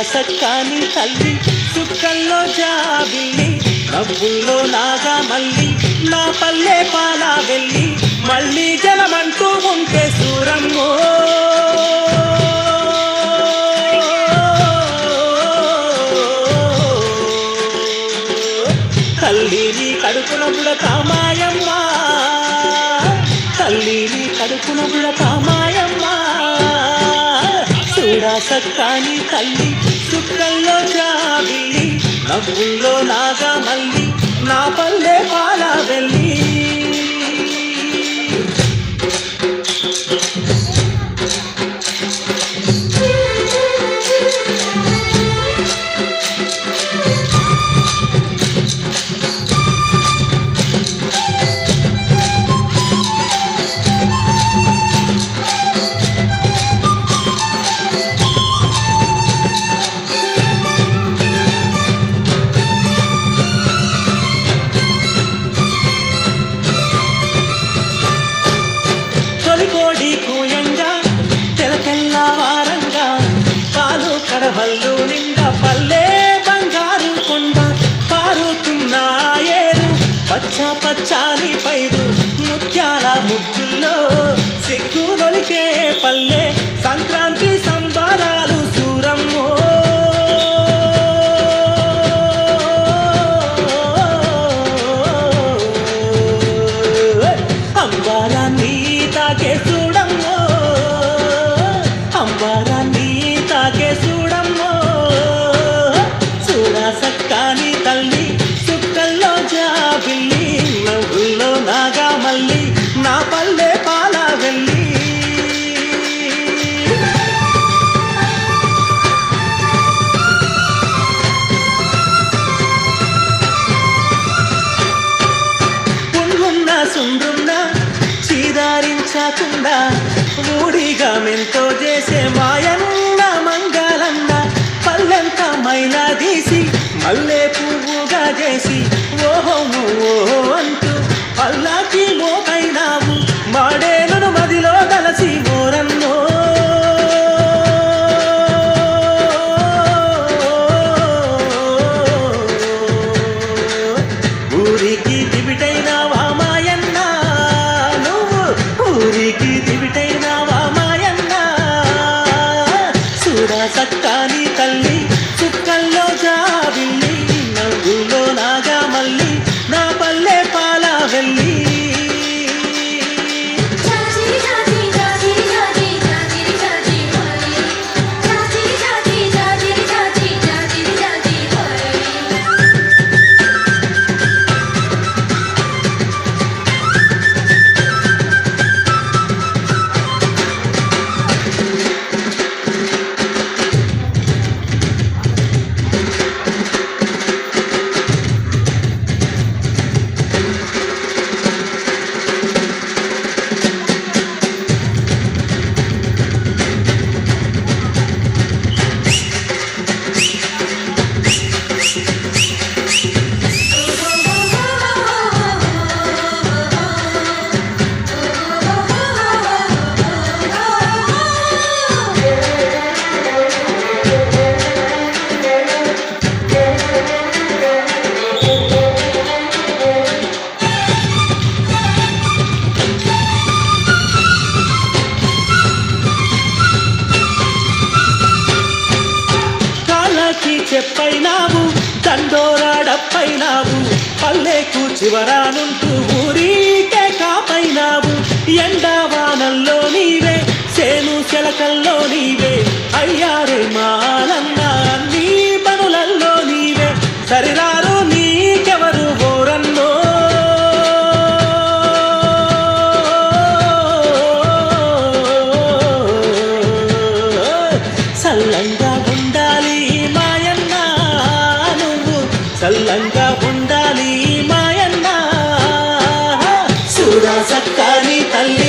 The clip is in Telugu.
సక్కాని తల్లి చుక్కల్లో జాబిల్లి నవ్వుల్లో నాగా మల్లి నా పల్లె పాలా వెళ్ళి మళ్ళీ జలమంటూ ఉంటే సూరమ్మో తల్లిని కడుపున బుడతామాయమ్మ తల్లిని కడుపున బుడతామాయమ్మ చూడా సక్కాని తల్లి చుక్కల్లో జాబిల్లి నవ్వుల్లో నాగా మల్లి నా పల్లె పాలా వెళ్ళి కోడి కూయంగా తెలకెల్లా వారంగా పాలు కడవల్లు నిండా పల్లె బంగారు కొండ పారుతున్న ఏరు పచ్చ పచ్చాని పైరు ముత్యాల ముగ్గుల్లో సిగ్గులొలికే పల్లె సంక్రాంతి సంబరాలు సూరమ్మో అంబారాన్ని తాకే చూడమ్మో అంబారాన్ని తాకే చూడమ్మో చూడా సక్కాని తల్లి చుక్కల్లో జాబిల్లి నవ్వుల్లో నాగా మల్లి నా పల్లె పాలా వెళ్ళి పుండ్లున్న సుండ్రున్న చీదారించకుండా ఊడిగా మెంతో చేసే మాయన్న మంగళన్న పల్లెంత మైలా తీసి మల్లె పువ్వుగా చేసి ఓహో ఓహో అంటూ పల్లాకి మోకైనావు మాడేలను మదిలో దలసి ఓరన్నో ఊరికి దివిటైనావా మాయన్న నువ్వు ఊరికి దివిటైనావా మాయన్న చూడా సక్కాని తల్లి చుక్కల్లో జాబిల్లి నవ్వులో నాగా మల్లి నా పల్లె పాలా వెళ్ళి చెప్పైనావు దండోరాడప్పైనావు పల్లెకు చివరానుంటూ ఊరికే కాపైనావు ఎండావానల్లో నీవే సేను చెలకల్లో నీవే అయ్యారే మాలన్న నీ పనులల్లో నీవే సరిరారు నీకెవరు ఓరన్నో సల్లంగా ఉండాలి చల్లంగా ఉండాలి మాయన్న చూడా సక్కాని తల్లి